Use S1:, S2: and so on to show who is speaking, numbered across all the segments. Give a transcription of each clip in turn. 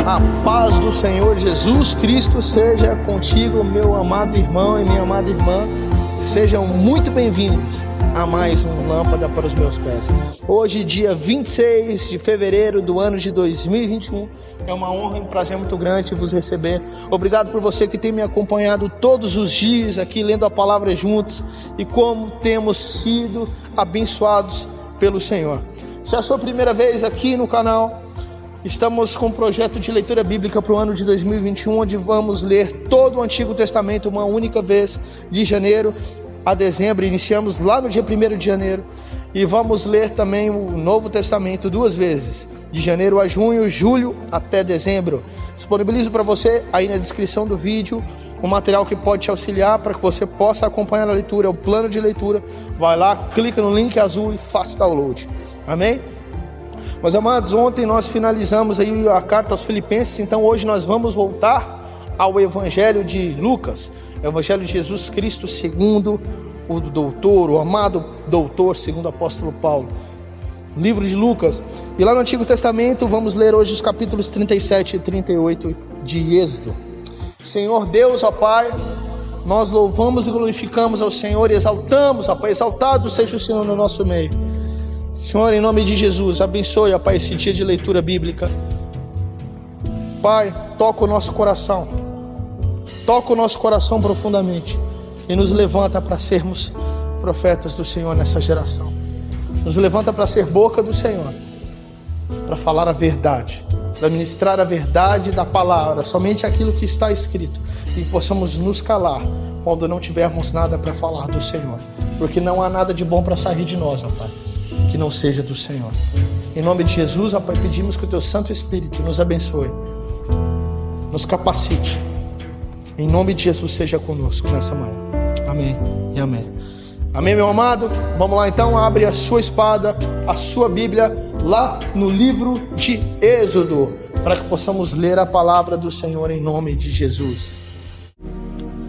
S1: A paz do Senhor Jesus Cristo seja contigo, meu amado irmão e minha amada irmã. Sejam muito bem-vindos a mais um Lâmpada para os meus pés. Hoje, dia 26 de fevereiro do ano de 2021, é uma honra e um prazer muito grande vos receber. Obrigado por você que tem me acompanhado todos os dias aqui, lendo a palavra juntos, e como temos sido abençoados pelo Senhor. Se é a sua primeira vez aqui no canal, estamos com um projeto de leitura bíblica para o ano de 2021, onde vamos ler todo o Antigo Testamento uma única vez, de janeiro a dezembro. Iniciamos lá no dia 1º de janeiro e vamos ler também o Novo Testamento duas vezes, de janeiro a junho, julho até dezembro. Disponibilizo para você aí na descrição do vídeo um material que pode te auxiliar para que você possa acompanhar a leitura, o plano de leitura. Vai lá, clica no link azul e faça o download. Amém? Meus amados, ontem nós finalizamos aí a carta aos Filipenses, então hoje nós vamos voltar ao Evangelho de Lucas, o Evangelho de Jesus Cristo segundo o doutor, o amado doutor, segundo o apóstolo Paulo, livro de Lucas. E lá no Antigo Testamento vamos ler hoje os capítulos 37 e 38 de Êxodo. Senhor Deus, ó Pai, nós louvamos e glorificamos ao Senhor e exaltamos, ó Pai, exaltado seja o Senhor no nosso meio. Senhor, em nome de Jesus, abençoe, ó Pai, esse dia de leitura bíblica. Pai, toca o nosso coração profundamente e nos levanta para sermos profetas do Senhor nessa geração. Nos levanta para ser boca do Senhor, para falar a verdade, para ministrar a verdade da palavra, somente aquilo que está escrito, e possamos nos calar quando não tivermos nada para falar do Senhor, porque não há nada de bom para sair de nós, ó Pai, que não seja do Senhor. Em nome de Jesus, ó Pai, pedimos que o Teu Santo Espírito nos abençoe, nos capacite. Em nome de Jesus, seja conosco nessa manhã. Amém e amém. Amém, meu amado? Vamos lá então, abre a sua espada, a sua Bíblia, lá no livro de Êxodo, para que possamos ler a palavra do Senhor em nome de Jesus.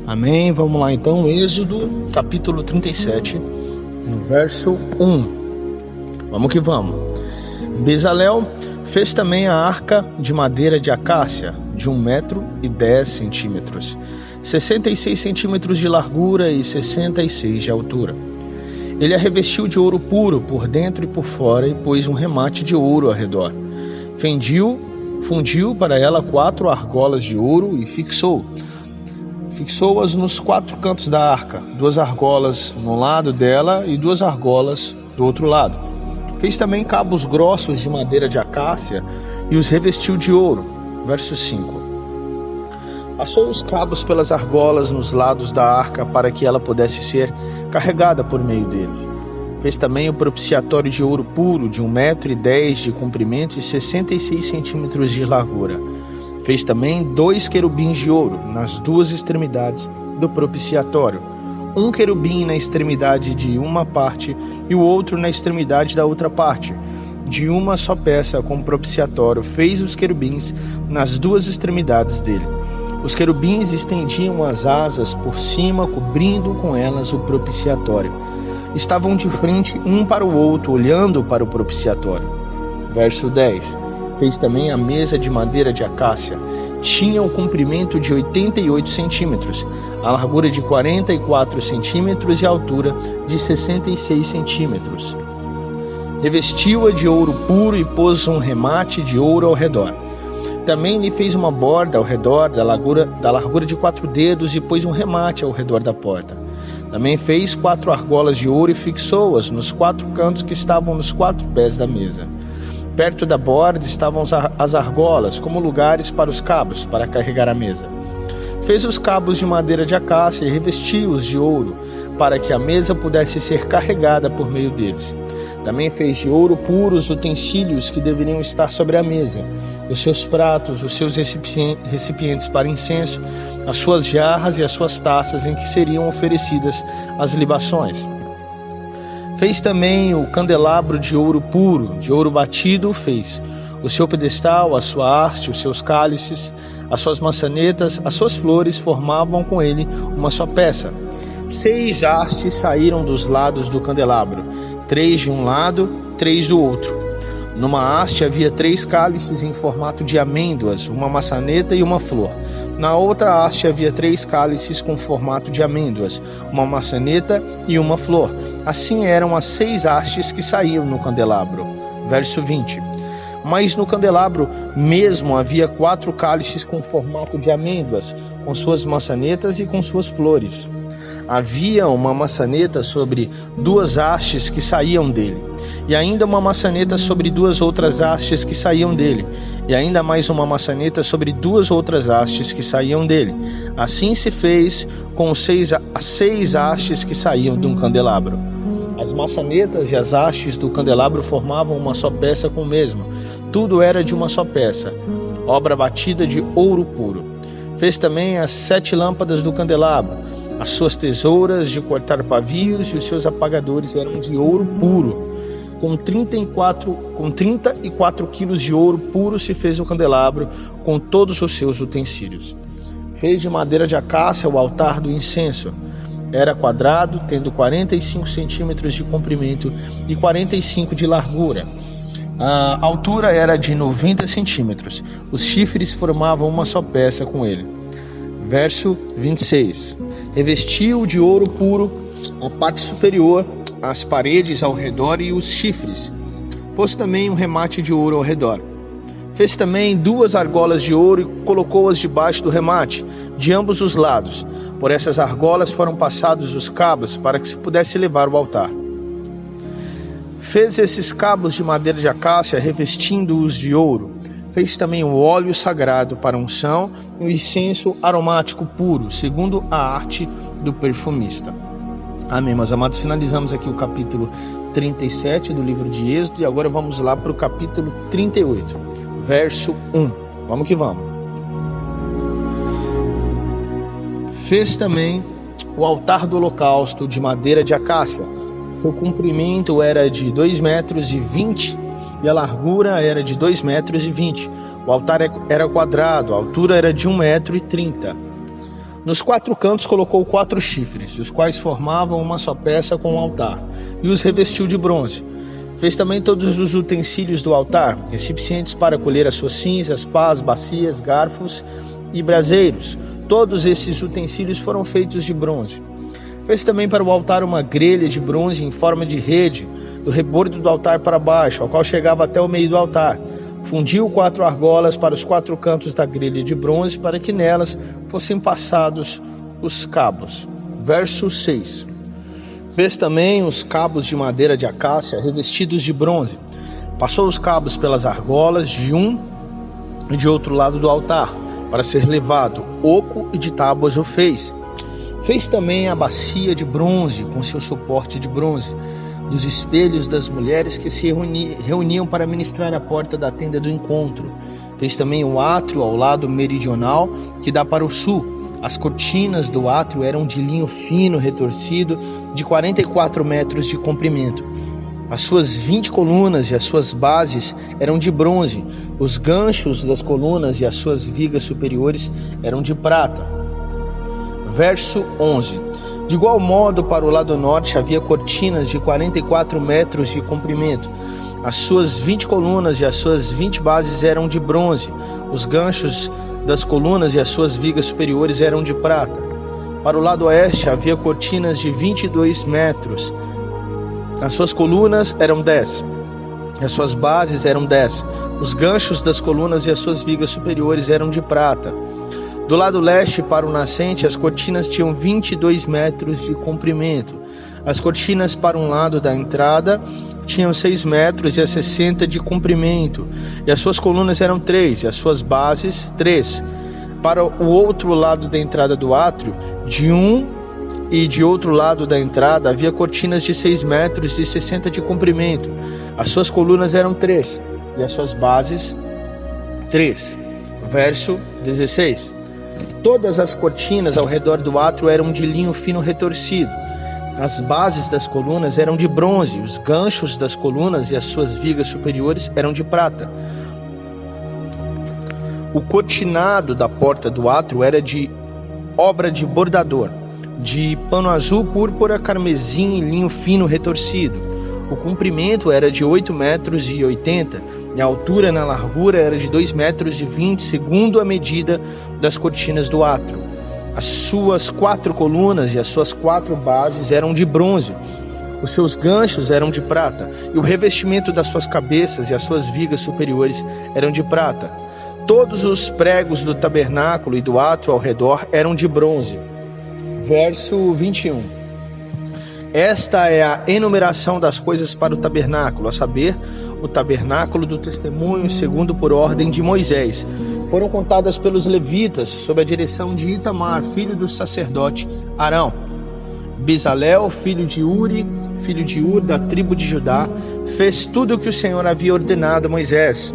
S1: Amém, vamos lá então, Êxodo, capítulo 37, no verso 1. Vamos que vamos. Bezalel fez também a arca de madeira de acácia, de 1,10 m, 66 centímetros de largura e 66 de altura. Ele a revestiu de ouro puro por dentro e por fora e pôs um remate de ouro ao redor. Fundiu para ela 4 argolas de ouro e fixou-as nos 4 cantos da arca, 2 argolas no lado dela e 2 argolas do outro lado. Fez também cabos grossos de madeira de acácia e os revestiu de ouro. Verso 5. Passou os cabos pelas argolas nos lados da arca para que ela pudesse ser carregada por meio deles. Fez também o propiciatório de ouro puro de 1,10 m de comprimento e 66 centímetros de largura. Fez também 2 querubins de ouro nas 2 extremidades do propiciatório, um querubim na extremidade de uma parte e o outro na extremidade da outra parte. De uma só peça com propiciatório fez os querubins nas 2 extremidades dele. Os querubins estendiam as asas por cima, cobrindo com elas o propiciatório. Estavam de frente um para o outro, olhando para o propiciatório. Verso 10. Fez também a mesa de madeira de acácia. Tinha o comprimento de 88 centímetros, a largura de 44 centímetros e a altura de 66 centímetros. Revestiu-a de ouro puro e pôs um remate de ouro ao redor. Também lhe fez uma borda ao redor da largura de 4 dedos e pôs um remate ao redor da porta. Também fez 4 argolas de ouro e fixou-as nos 4 cantos que estavam nos 4 pés da mesa. Perto da borda estavam as argolas, como lugares para os cabos, para carregar a mesa. Fez os cabos de madeira de acácia e revestiu-os de ouro, para que a mesa pudesse ser carregada por meio deles. Também fez de ouro puro os utensílios que deveriam estar sobre a mesa, os seus pratos, os seus recipientes para incenso, as suas jarras e as suas taças em que seriam oferecidas as libações. Fez também o candelabro de ouro puro, de ouro batido fez. O seu pedestal, a sua haste, os seus cálices, as suas maçanetas, as suas flores formavam com ele uma só peça. 6 hastes saíram dos lados do candelabro, 3 de um lado, 3 do outro. Numa haste havia 3 cálices em formato de amêndoas, uma maçaneta e uma flor. Na outra haste havia 3 cálices com formato de amêndoas, uma maçaneta e uma flor. Assim eram as 6 hastes que saíam no candelabro. Verso 20. Mas no candelabro mesmo havia 4 cálices com formato de amêndoas, com suas maçanetas e com suas flores. Havia uma maçaneta sobre 2 hastes que saíam dele, e ainda uma maçaneta sobre 2 outras hastes que saíam dele, e ainda mais uma maçaneta sobre 2 outras hastes que saíam dele. Assim se fez com as 6 hastes que saíam de um candelabro. As maçanetas e as hastes do candelabro formavam uma só peça com o mesmo. Tudo era de uma só peça, obra batida de ouro puro. Fez também as 7 lâmpadas do candelabro. As suas tesouras de cortar pavios e os seus apagadores eram de ouro puro. Com 34 quilos de ouro puro se fez o candelabro com todos os seus utensílios. Fez de madeira de acácia o altar do incenso. Era quadrado, tendo 45 centímetros de comprimento e 45 de largura. A altura era de 90 centímetros. Os chifres formavam uma só peça com ele. Verso 26. Revestiu de ouro puro a parte superior, as paredes ao redor e os chifres. Pôs também um remate de ouro ao redor. Fez também 2 argolas de ouro e colocou-as debaixo do remate, de ambos os lados. Por essas argolas foram passados os cabos para que se pudesse levar o altar. Fez esses cabos de madeira de acácia, revestindo-os de ouro. Fez também o óleo sagrado para unção e o incenso aromático puro, segundo a arte do perfumista. Amém, meus amados. Finalizamos aqui o capítulo 37 do livro de Êxodo e agora vamos lá para o capítulo 38, verso 1. Vamos que vamos. Fez também o altar do holocausto de madeira de acácia. Seu comprimento era de 2,20 metros e a largura era de 2,20 metros. O altar era quadrado, a altura era de 1,30 metro. Nos 4 cantos colocou 4 chifres, os quais formavam uma só peça com o altar, e os revestiu de bronze. Fez também todos os utensílios do altar, recipientes para colher as suas cinzas, pás, bacias, garfos e braseiros. Todos esses utensílios foram feitos de bronze. Fez também para o altar uma grelha de bronze em forma de rede, do rebordo do altar para baixo, ao qual chegava até o meio do altar. Fundiu 4 argolas para os 4 cantos da grelha de bronze, para que nelas fossem passados os cabos. Verso 6. Fez também os cabos de madeira de acácia, revestidos de bronze. Passou os cabos pelas argolas de um e de outro lado do altar, para ser levado. Oco e de tábuas o fez. Fez também a bacia de bronze, com seu suporte de bronze, dos espelhos das mulheres que se reuniam para ministrar à porta da tenda do encontro. Fez também o átrio ao lado meridional, que dá para o sul. As cortinas do átrio eram de linho fino retorcido, de 44 metros de comprimento. As suas 20 colunas e as suas bases eram de bronze. Os ganchos das colunas e as suas vigas superiores eram de prata. Verso 11. De igual modo, para o lado norte havia cortinas de 44 metros de comprimento. As suas 20 colunas e as suas 20 bases eram de bronze. Os ganchos das colunas e as suas vigas superiores eram de prata. Para o lado oeste havia cortinas de 22 metros. As suas colunas eram 10. As suas bases eram 10. Os ganchos das colunas e as suas vigas superiores eram de prata. Do lado leste para o nascente, as cortinas tinham 22 metros de comprimento. As cortinas para um lado da entrada tinham 6 metros e 60 de comprimento. E as suas colunas eram 3, e as suas bases 3. Para o outro lado da entrada do átrio, de um e de outro lado da entrada, havia cortinas de 6 metros e 60 de comprimento. As suas colunas eram 3 e as suas bases 3. Verso 16. Todas as cortinas ao redor do átrio eram de linho fino retorcido. As bases das colunas eram de bronze, os ganchos das colunas e as suas vigas superiores eram de prata. O cortinado da porta do átrio era de obra de bordador, de pano azul, púrpura, carmesim e linho fino retorcido. O comprimento era de 8 metros e 80, e a altura na largura era de 2 metros e 20, segundo a medida das cortinas do átrio. As suas 4 colunas e as suas 4 bases eram de bronze. Os seus ganchos eram de prata, e o revestimento das suas cabeças e as suas vigas superiores eram de prata. Todos os pregos do tabernáculo e do átrio ao redor eram de bronze. Verso 21. Esta é a enumeração das coisas para o tabernáculo, a saber, o tabernáculo do testemunho, segundo por ordem de Moisés. Foram contadas pelos levitas, sob a direção de Itamar, filho do sacerdote Arão. Bezalel, filho de Uri, filho de Ur, da tribo de Judá, fez tudo o que o Senhor havia ordenado a Moisés.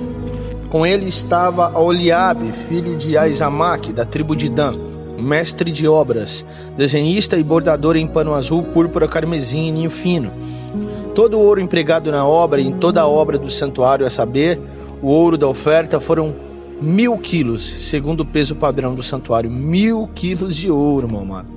S1: Com ele estava Oliabe, filho de Aizamaque, da tribo de Dan, mestre de obras, desenhista e bordador em pano azul, púrpura, carmesim e linho fino. Todo o ouro empregado na obra e em toda a obra do santuário, a saber, o ouro da oferta, foram 1.000 quilos, segundo o peso padrão do santuário. 1.000 quilos de ouro, meu amado.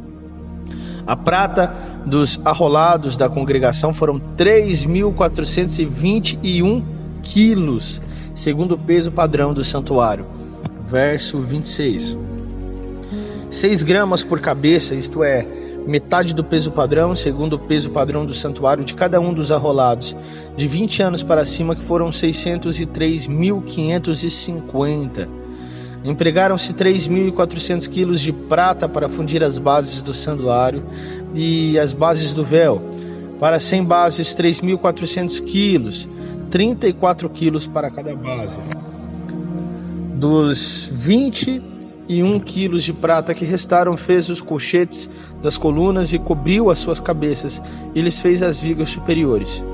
S1: A prata dos arrolados da congregação foram 3.421 quilos, segundo o peso padrão do santuário. Verso 26. 6 gramas por cabeça, isto é, metade do peso padrão, segundo o peso padrão do santuário, de cada um dos arrolados, de 20 anos para cima, que foram 603.550. Empregaram-se 3.400 quilos de prata para fundir as bases do santuário e as bases do véu. Para 100 bases, 3.400 quilos, 34 quilos para cada base. Dos 21 quilos de prata que restaram, fez os colchetes das colunas e cobriu as suas cabeças, e lhes fez as vigas superiores.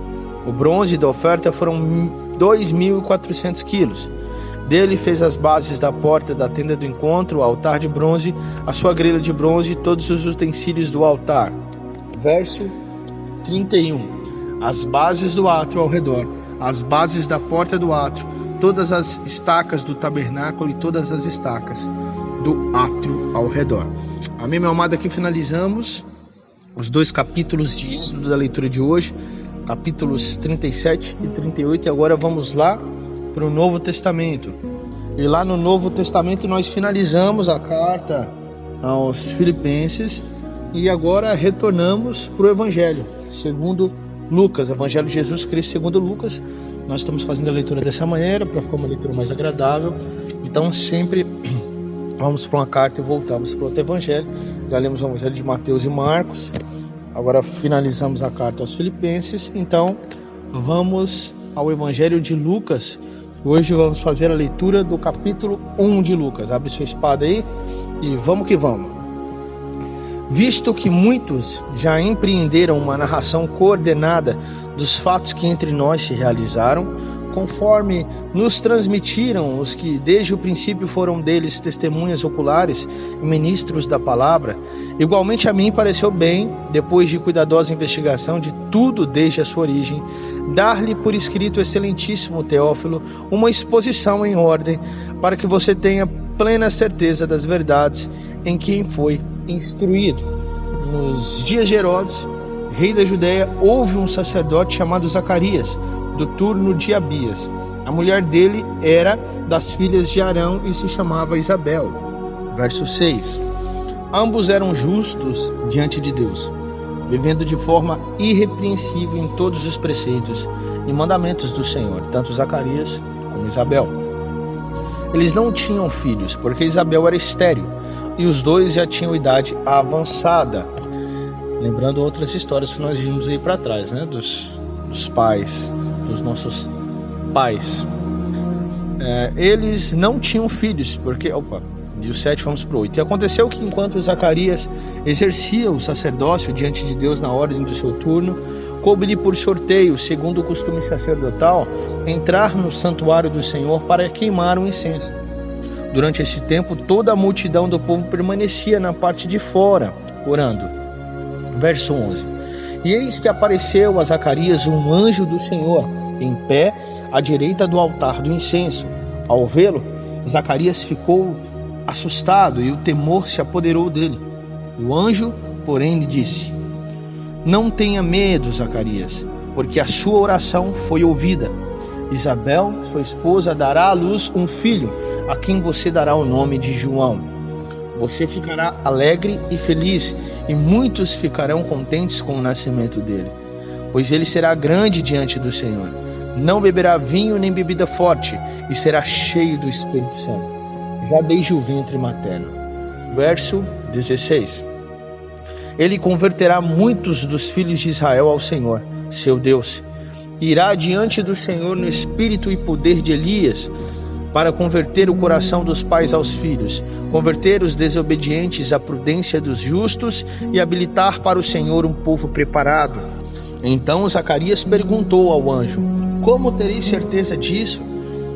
S1: O bronze da oferta foram 2.400 quilos. Dele fez as bases da porta da tenda do encontro, o altar de bronze, a sua grelha de bronze e todos os utensílios do altar. Verso 31. As bases do átrio ao redor, as bases da porta do átrio, todas as estacas do tabernáculo e todas as estacas do átrio ao redor. Amém, meu amado? Aqui finalizamos os 2 capítulos de Êxodo da leitura de hoje, capítulos 37 e 38, e agora vamos lá para o Novo Testamento. E lá no Novo Testamento nós finalizamos a carta aos Filipenses e agora retornamos para o Evangelho segundo Lucas, Evangelho de Jesus Cristo segundo Lucas. Nós estamos fazendo a leitura dessa maneira para ficar uma leitura mais agradável. Então sempre vamos para uma carta e voltamos para outro evangelho. Já lemos o Evangelho de Mateus e Marcos. Agora finalizamos a carta aos Filipenses. Então vamos ao Evangelho de Lucas. Hoje vamos fazer a leitura do capítulo 1 de Lucas. Abre sua espada aí e vamos que vamos. Visto que muitos já empreenderam uma narração coordenada dos fatos que entre nós se realizaram, conforme nos transmitiram os que desde o princípio foram deles testemunhas oculares e ministros da palavra, igualmente a mim pareceu bem, depois de cuidadosa investigação de tudo desde a sua origem, dar-lhe por escrito, excelentíssimo Teófilo, uma exposição em ordem, para que você tenha plena certeza das verdades em quem foi instruído. Nos dias de Herodes, rei da Judéia, houve um sacerdote chamado Zacarias, do turno de Abias. A mulher dele era das filhas de Arão e se chamava Isabel. Verso 6. Ambos eram justos diante de Deus, vivendo de forma irrepreensível em todos os preceitos e mandamentos do Senhor, tanto Zacarias como Isabel. Eles não tinham filhos, porque Isabel era estéril, e os dois já tinham idade avançada. Lembrando outras histórias que nós vimos aí para trás, né? Dos pais, dos nossos pais. Eles não tinham filhos, porque Do 7 vamos para o 8. E aconteceu que enquanto Zacarias exercia o sacerdócio diante de Deus na ordem do seu turno, coube-lhe por sorteio, segundo o costume sacerdotal, entrar no santuário do Senhor para queimar o incenso. Durante esse tempo, toda a multidão do povo permanecia na parte de fora, orando. Verso 11. E eis que apareceu a Zacarias um anjo do Senhor, em pé à direita do altar do incenso. Ao vê-lo, Zacarias ficou assustado e o temor se apoderou dele. O anjo, porém, lhe disse: não tenha medo, Zacarias, porque a sua oração foi ouvida. Isabel, sua esposa, dará à luz um filho, a quem você dará o nome de João. Você ficará alegre e feliz, e muitos ficarão contentes com o nascimento dele, pois ele será grande diante do Senhor. Não beberá vinho nem bebida forte, e será cheio do Espírito Santo, já desde o ventre materno. Verso 16. Ele converterá muitos dos filhos de Israel ao Senhor, seu Deus. Irá diante do Senhor no espírito e poder de Elias, para converter o coração dos pais aos filhos, converter os desobedientes à prudência dos justos e habilitar para o Senhor um povo preparado. Então Zacarias perguntou ao anjo: como terei certeza disso?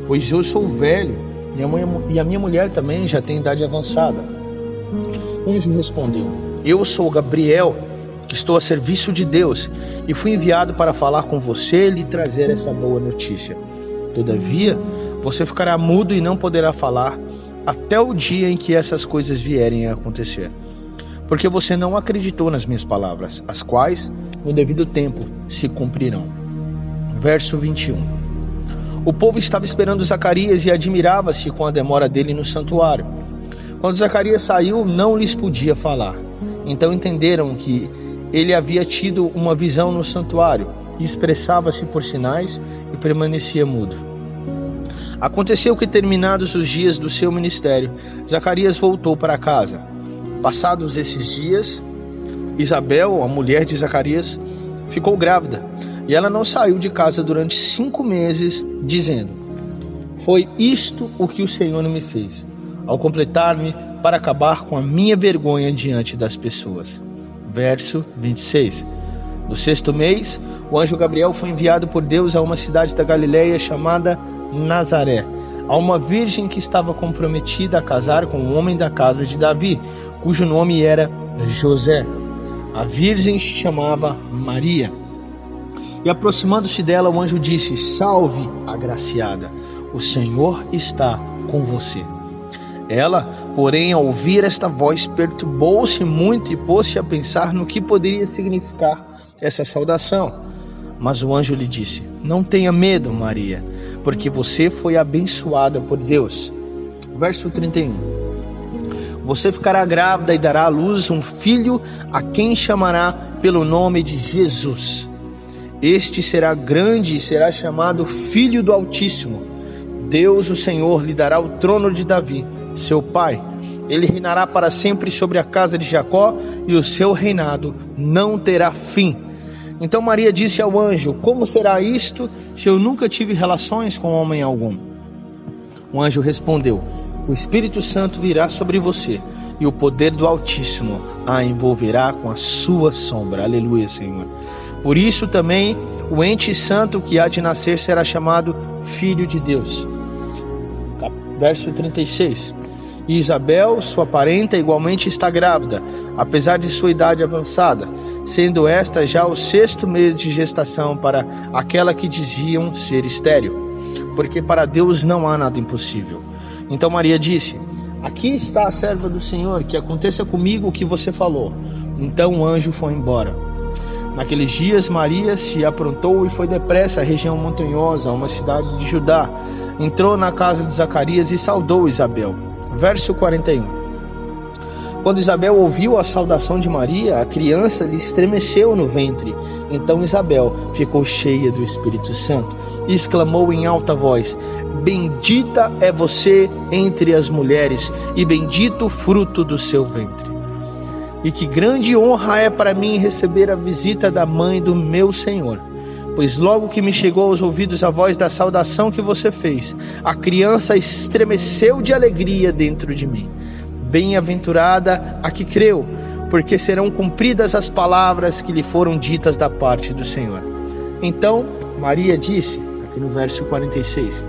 S1: Pois eu sou velho e a minha mulher também já tem idade avançada. O anjo respondeu: eu sou Gabriel, que estou a serviço de Deus, e fui enviado para falar com você e lhe trazer essa boa notícia. Todavia, você ficará mudo e não poderá falar até o dia em que essas coisas vierem a acontecer, porque você não acreditou nas minhas palavras, as quais, no devido tempo, se cumprirão. Verso 21. O povo estava esperando Zacarias e admirava-se com a demora dele no santuário. Quando Zacarias saiu, não lhes podia falar. Então entenderam que ele havia tido uma visão no santuário, e expressava-se por sinais e permanecia mudo. Aconteceu que, terminados os dias do seu ministério, Zacarias voltou para casa. Passados esses dias, Isabel, a mulher de Zacarias, ficou grávida, e ela não saiu de casa durante 5 meses, dizendo: foi isto o que o Senhor me fez, ao completar-me para acabar com a minha vergonha diante das pessoas. Verso 26. No 6º mês, o anjo Gabriel foi enviado por Deus a uma cidade da Galileia chamada Nazaré, a uma virgem que estava comprometida a casar com um homem da casa de Davi, cujo nome era José. A virgem se chamava Maria. E aproximando-se dela, o anjo disse: salve, agraciada, o Senhor está com você. Ela, porém, ao ouvir esta voz, perturbou-se muito e pôs-se a pensar no que poderia significar essa saudação. Mas o anjo lhe disse: não tenha medo, Maria, porque você foi abençoada por Deus. Verso 31. Você ficará grávida e dará à luz um filho, a quem chamará pelo nome de Jesus. Este será grande e será chamado Filho do Altíssimo. Deus, o Senhor, lhe dará o trono de Davi, seu pai. Ele reinará para sempre sobre a casa de Jacó, e o seu reinado não terá fim. Então Maria disse ao anjo: como será isto, se eu nunca tive relações com homem algum? O anjo respondeu: o Espírito Santo virá sobre você, e o poder do Altíssimo a envolverá com a sua sombra. Aleluia, Senhor. Por isso também o ente santo que há de nascer será chamado Filho de Deus. Verso 36. E Isabel, sua parenta, igualmente está grávida, apesar de sua idade avançada, sendo esta já o 6º mês de gestação para aquela que diziam ser estéril, porque para Deus não há nada impossível. Então Maria disse: aqui está a serva do Senhor, que aconteça comigo o que você falou. Então o anjo foi embora. Naqueles dias Maria se aprontou e foi depressa à região montanhosa, a uma cidade de Judá. Entrou na casa de Zacarias e saudou Isabel. Verso 41. Quando Isabel ouviu a saudação de Maria, a criança lhe estremeceu no ventre. Então Isabel ficou cheia do Espírito Santo e exclamou em alta voz: bendita é você entre as mulheres, e bendito o fruto do seu ventre. E que grande honra é para mim receber a visita da mãe do meu Senhor. pois logo que me chegou aos ouvidos a voz da saudação que você fez, a criança estremeceu de alegria dentro de mim. Bem-aventurada a que creu, porque serão cumpridas as palavras que lhe foram ditas da parte do Senhor. Então Maria disse, aqui no verso 46,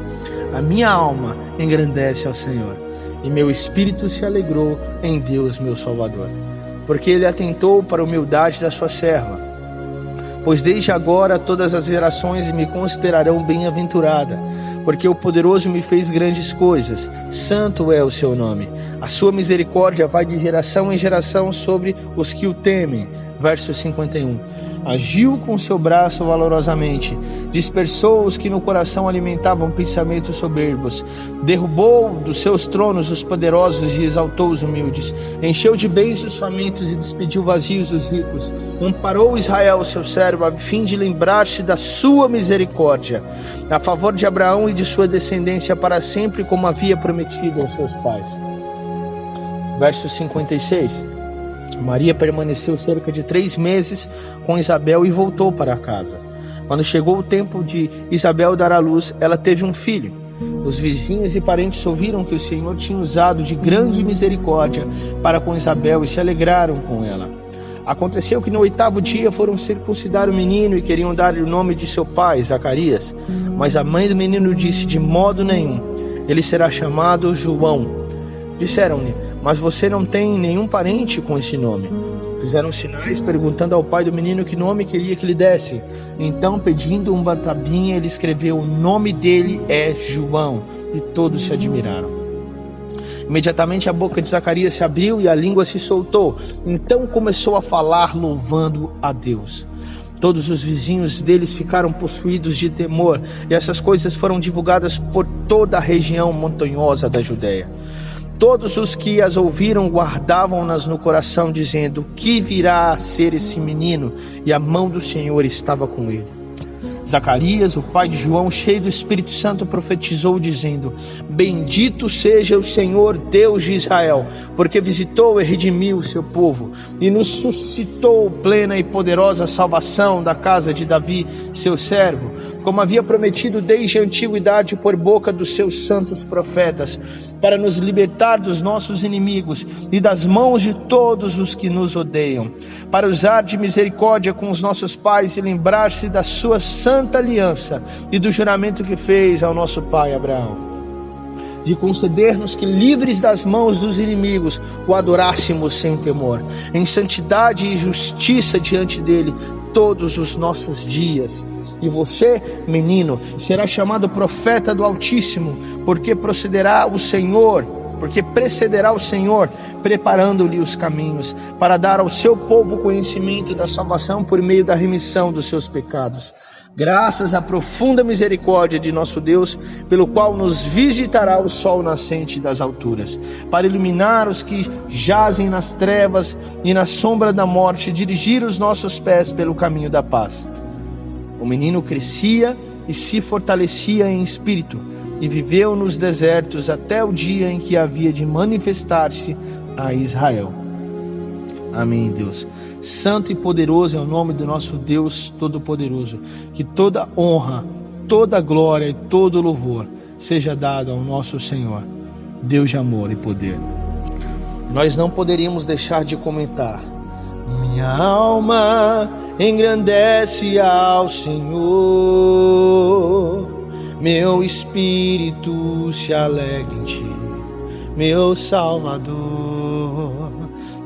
S1: a minha alma engrandece ao Senhor, e meu espírito se alegrou em Deus meu Salvador, porque ele atentou para a humildade da sua serva. Pois desde agora todas as gerações me considerarão bem-aventurada, porque o poderoso me fez grandes coisas, santo é o seu nome. A sua misericórdia vai de geração em geração sobre os que o temem. Verso 51. Agiu com seu braço valorosamente, dispersou os que no coração alimentavam pensamentos soberbos, derrubou dos seus tronos os poderosos e exaltou os humildes, encheu de bens os famintos e despediu vazios os ricos, amparou Israel, seu servo, a fim de lembrar-se da sua misericórdia, a favor de Abraão e de sua descendência para sempre, como havia prometido aos seus pais. Verso 56. Maria permaneceu cerca de 3 meses com Isabel e voltou para casa. Quando chegou o tempo de Isabel dar à luz, ela teve um filho. Os vizinhos e parentes ouviram que o Senhor tinha usado de grande misericórdia para com Isabel e se alegraram com ela. Aconteceu que no 8º dia foram circuncidar o menino e queriam dar-lhe o nome de seu pai, Zacarias. Mas a mãe do menino disse, de modo nenhum, ele será chamado João. Disseram-lhe, mas você não tem nenhum parente com esse nome. Fizeram sinais perguntando ao pai do menino que nome queria que lhe desse. Então, pedindo uma tabuinha, ele escreveu, o nome dele é João, e todos se admiraram. Imediatamente a boca de Zacarias se abriu e a língua se soltou. Então começou a falar louvando a Deus. Todos os vizinhos deles ficaram possuídos de temor, e essas coisas foram divulgadas por toda a região montanhosa da Judéia. Todos os que as ouviram guardavam-nas no coração, dizendo, que virá a ser esse menino? E a mão do Senhor estava com ele. Zacarias, o pai de João, cheio do Espírito Santo, profetizou, dizendo, bendito seja o Senhor Deus de Israel, porque visitou e redimiu o seu povo, e nos suscitou plena e poderosa salvação da casa de Davi, seu servo, como havia prometido desde a antiguidade por boca dos seus santos profetas, para nos libertar dos nossos inimigos e das mãos de todos os que nos odeiam, para usar de misericórdia com os nossos pais e lembrar-se da sua santa aliança e do juramento que fez ao nosso pai Abraão, de conceder-nos que, livres das mãos dos inimigos, o adorássemos sem temor, em santidade e justiça diante dele todos os nossos dias. E você, menino, será chamado profeta do Altíssimo, porque precederá o Senhor, preparando-lhe os caminhos, para dar ao seu povo conhecimento da salvação por meio da remissão dos seus pecados. Graças à profunda misericórdia de nosso Deus, pelo qual nos visitará o sol nascente das alturas, para iluminar os que jazem nas trevas e na sombra da morte, dirigir os nossos pés pelo caminho da paz. O menino crescia e se fortalecia em espírito, e viveu nos desertos até o dia em que havia de manifestar-se a Israel. Amém, Deus. Santo e poderoso é o nome do nosso Deus Todo-Poderoso. Que toda honra, toda glória e todo louvor seja dado ao nosso Senhor, Deus de amor e poder. Nós não poderíamos deixar de comentar. Minha alma engrandece ao Senhor, meu espírito se alegra em ti, meu Salvador.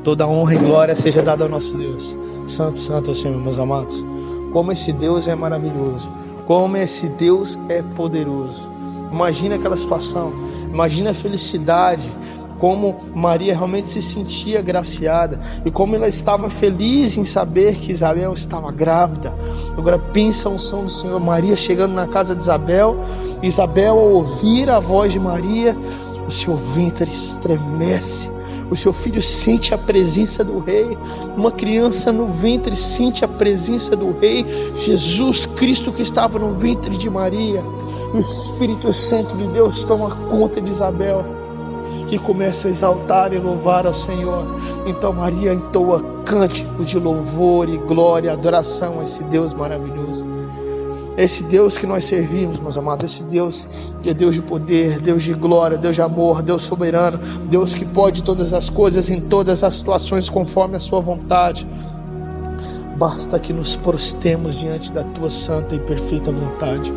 S1: Toda honra e glória seja dada ao nosso Deus. Santo, santo é o Senhor, meus amados. Como esse Deus é maravilhoso, como esse Deus é poderoso. Imagina aquela situação, imagina a felicidade, como Maria realmente se sentia agraciada e como ela estava feliz em saber que Isabel estava grávida. Agora pensa a unção do Senhor, Maria chegando na casa de Isabel, Isabel ao ouvir a voz de Maria, o seu ventre estremece, o seu filho sente a presença do rei, uma criança no ventre sente a presença do rei, Jesus Cristo que estava no ventre de Maria. O Espírito Santo de Deus toma conta de Isabel, que começa a exaltar e louvar ao Senhor. Então Maria entoa cântico de louvor e glória, adoração a esse Deus maravilhoso. Esse Deus que nós servimos, meus amados, esse Deus que é Deus de poder, Deus de glória, Deus de amor, Deus soberano, Deus que pode todas as coisas em todas as situações conforme a sua vontade. Basta que nos prostemos diante da tua santa e perfeita vontade.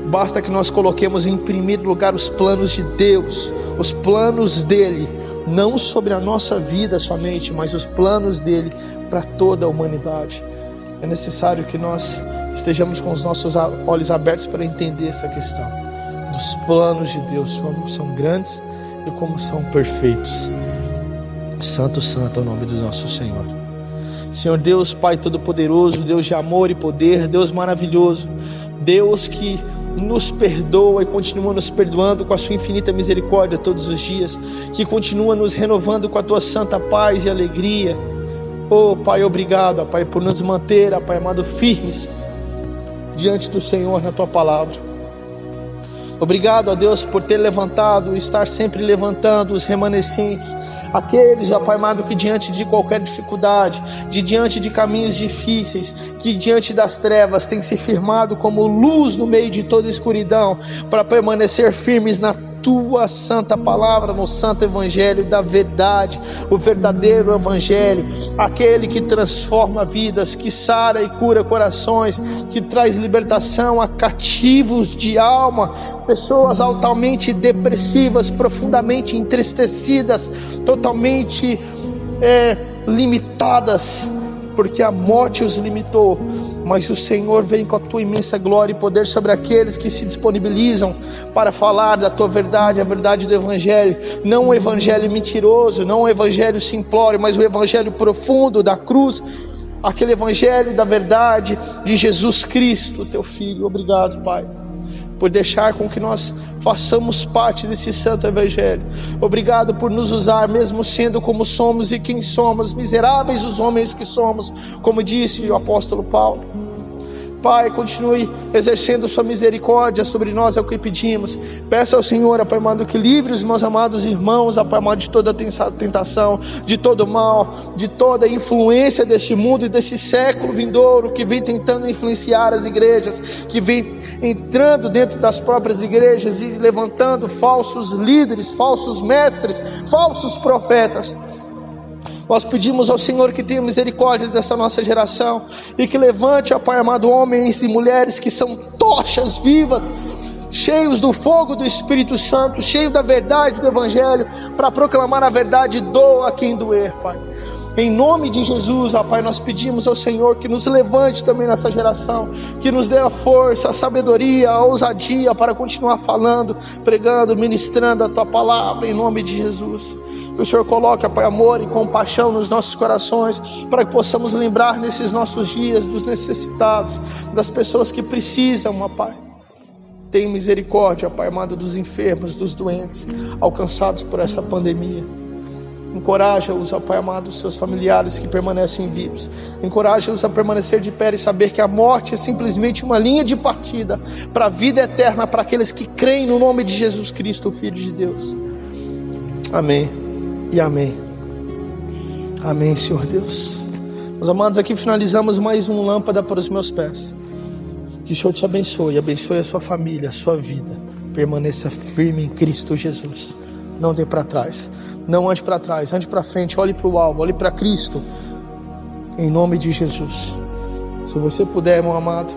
S1: Basta que nós coloquemos em primeiro lugar os planos de Deus, os planos dele, não sobre a nossa vida somente, mas os planos dele para toda a humanidade. É necessário que nós estejamos com os nossos olhos abertos para entender essa questão dos planos de Deus, como são grandes e como são perfeitos. Santo, santo é o nome do nosso Senhor. Senhor Deus, Pai Todo-Poderoso, Deus de amor e poder, Deus maravilhoso, Deus que nos perdoa e continua nos perdoando com a sua infinita misericórdia todos os dias, que continua nos renovando com a tua santa paz e alegria. Oh Pai, obrigado, Pai, por nos manter, Pai amado, firmes diante do Senhor na tua palavra. Obrigado a Deus por ter levantado, estar sempre levantando os remanescentes, aqueles, ó Pai amado, que diante de qualquer dificuldade, diante de caminhos difíceis, que diante das trevas têm se firmado como luz no meio de toda escuridão, para permanecer firmes na tua santa palavra, no santo evangelho da verdade, o verdadeiro evangelho, aquele que transforma vidas, que sara e cura corações, que traz libertação a cativos de alma, pessoas altamente depressivas, profundamente entristecidas, totalmente limitadas, porque a morte os limitou, mas o Senhor vem com a tua imensa glória e poder sobre aqueles que se disponibilizam para falar da tua verdade, a verdade do evangelho, não um evangelho mentiroso, não um evangelho simplório, mas o evangelho profundo da cruz, aquele evangelho da verdade de Jesus Cristo, teu Filho. Obrigado, Pai, por deixar com que nós façamos parte desse santo evangelho. Obrigado por nos usar, mesmo sendo como somos e quem somos, miseráveis os homens que somos, como disse o apóstolo Paulo. Pai, continue exercendo sua misericórdia sobre nós, é o que pedimos. Peça ao Senhor, Pai amado, que livre os meus amados irmãos, Pai amado, de toda tentação, de todo mal, de toda influência deste mundo e desse século vindouro, que vem tentando influenciar as igrejas, que vem entrando dentro das próprias igrejas e levantando falsos líderes, falsos mestres, falsos profetas. Nós pedimos ao Senhor que tenha misericórdia dessa nossa geração e que levante, ó Pai amado, homens e mulheres que são tochas vivas, cheios do fogo do Espírito Santo, cheios da verdade do Evangelho, para proclamar a verdade, doa a quem doer, Pai. Em nome de Jesus, ó Pai, nós pedimos ao Senhor que nos levante também nessa geração, que nos dê a força, a sabedoria, a ousadia para continuar falando, pregando, ministrando a Tua palavra, em nome de Jesus. Que o Senhor coloque, ó Pai, amor e compaixão nos nossos corações, para que possamos lembrar nesses nossos dias dos necessitados, das pessoas que precisam, ó Pai. Tem misericórdia, ó Pai amado, dos enfermos, dos doentes, alcançados por essa pandemia. Encoraja-os, ó Pai amado, seus familiares que permanecem vivos. Encoraja-os a permanecer de pé e saber que a morte é simplesmente uma linha de partida para a vida eterna, para aqueles que creem no nome de Jesus Cristo, o Filho de Deus. Amém e amém. Amém, Senhor Deus. Meus amados, aqui finalizamos mais um lâmpada para os meus pés. Que o Senhor te abençoe a sua família, a sua vida. Permaneça firme em Cristo Jesus. Não dê para trás, não ande para trás, ande para frente, olhe para o alvo, olhe para Cristo, em nome de Jesus. Se você puder, meu amado,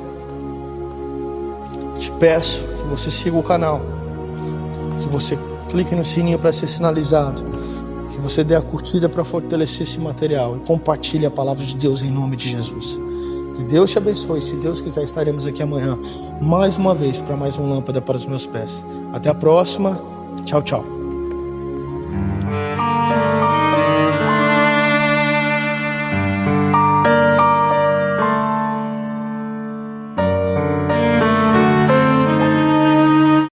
S1: te peço que você siga o canal, que você clique no sininho para ser sinalizado, que você dê a curtida para fortalecer esse material e compartilhe a palavra de Deus em nome de Jesus. Que Deus te abençoe. Se Deus quiser, estaremos aqui amanhã mais uma vez para mais um lâmpada para os meus pés. Até a próxima. Tchau, tchau.